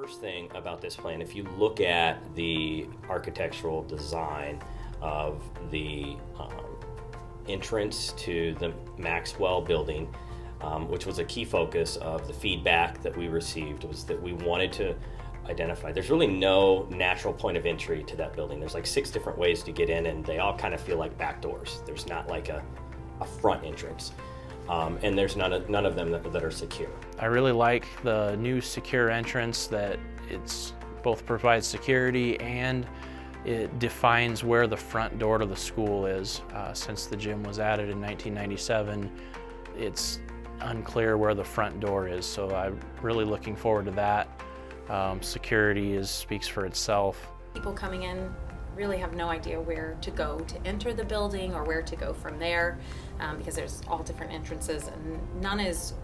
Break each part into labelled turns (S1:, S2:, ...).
S1: First thing about this plan, if you look at the architectural design of the entrance to the Maxwell building, which was a key focus of the feedback that we received, was that we wanted to identify, there's really no natural point of entry to that building. There's like 6 different ways to get in, and they all kind of feel like back doors. There's not like a front entrance. And there's none of them that are secure. I really like the new secure entrance, that it's both provides security and it defines where the front door to the school is. Since the gym was added in 1997, it's unclear where the front door is, so I'm really looking forward to that. Security speaks for itself. People coming in really have no idea where to go to enter the building or where to go from there, because there's all different entrances and none is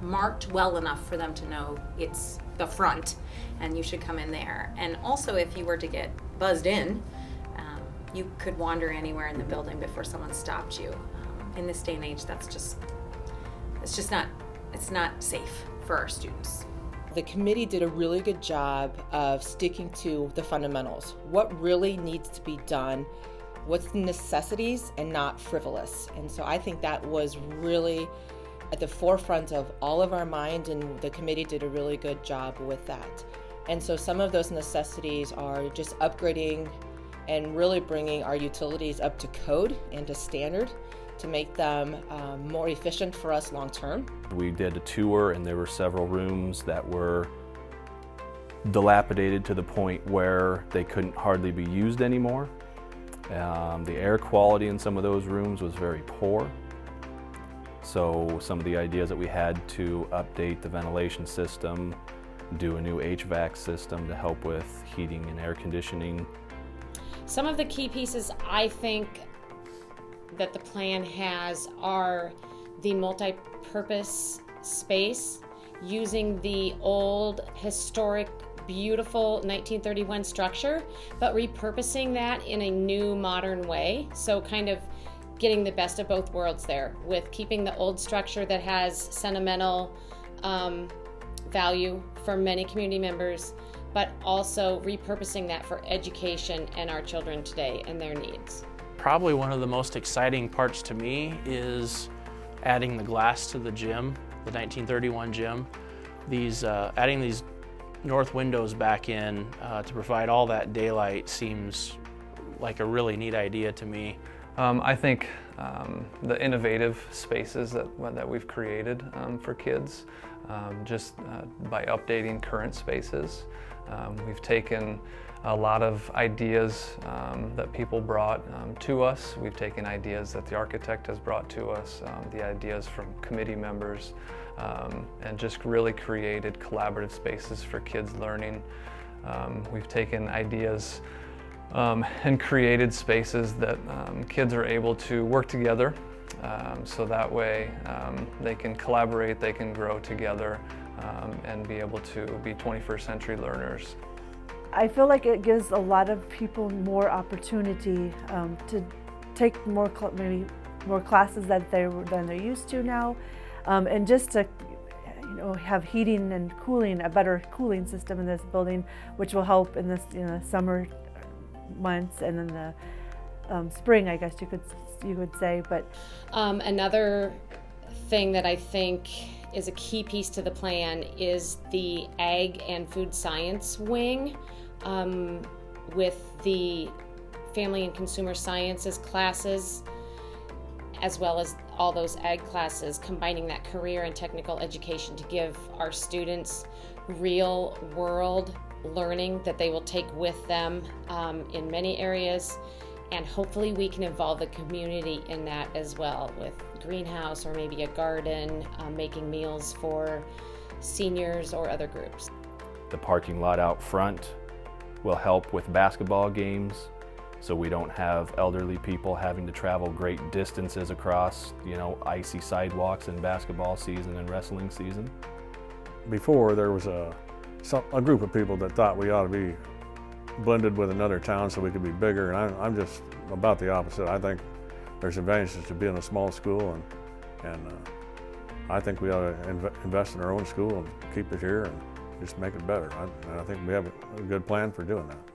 S1: marked well enough for them to know it's the front and you should come in there. And also, if you were to get buzzed in, you could wander anywhere in the building before someone stopped you. In this day and age, it's not safe for our students.
S2: The committee did a really good job of sticking to the fundamentals. What really needs to be done, what's the necessities and not frivolous. And so I think that was really at the forefront of all of our mind, and the committee did a really good job with that. And so some of those necessities are just upgrading and really bringing our utilities up to code and to standard to make them more efficient for us long term.
S3: We did a tour and there were several rooms that were dilapidated to the point where they couldn't hardly be used anymore. The air quality in some of those rooms was very poor. So some of the ideas that we had to update the ventilation system, do a new HVAC system to help with heating and air conditioning.
S4: Some of the key pieces I think that the plan has are the multi-purpose space, using the old, historic, beautiful 1931 structure, but repurposing that in a new, modern way. So kind of getting the best of both worlds there, with keeping the old structure that has sentimental value for many community members, but also repurposing that for education and our children today and their needs. Probably one of the most exciting parts to me is adding the glass to the gym, the 1931 gym. Adding these north windows back in to provide all that daylight seems like a really neat idea to me.
S5: I think the innovative spaces that we've created for kids, just by updating current spaces. We've taken a lot of ideas that people brought to us. We've taken ideas that the architect has brought to us, the ideas from committee members, and just really created collaborative spaces for kids learning. We've taken ideas and created spaces that kids are able to work together, so that way they can collaborate, they can grow together, and be able to be 21st century learners.
S6: I feel like it gives a lot of people more opportunity to take maybe more classes than they're used to now, and just to have heating and cooling, a better cooling system in this building, which will help in this summer months and in the spring, I guess you could say. But
S4: another thing that I think is a key piece to the plan is the Ag and Food Science wing, with the Family and Consumer Sciences classes, as well as all those Ag classes, combining that career and technical education to give our students real world learning that they will take with them in many areas. And hopefully we can involve the community in that as well, with greenhouse or maybe a garden, making meals for seniors or other groups.
S3: The parking lot out front will help with basketball games, so we don't have elderly people having to travel great distances across, icy sidewalks in basketball season and wrestling season.
S7: Before, there was a group of people that thought we ought to be blended with another town so we could be bigger, and I'm just about the opposite. I think there's advantages to being a small school, and I think we ought to invest in our own school and keep it here and just make it better. And I think we have a good plan for doing that.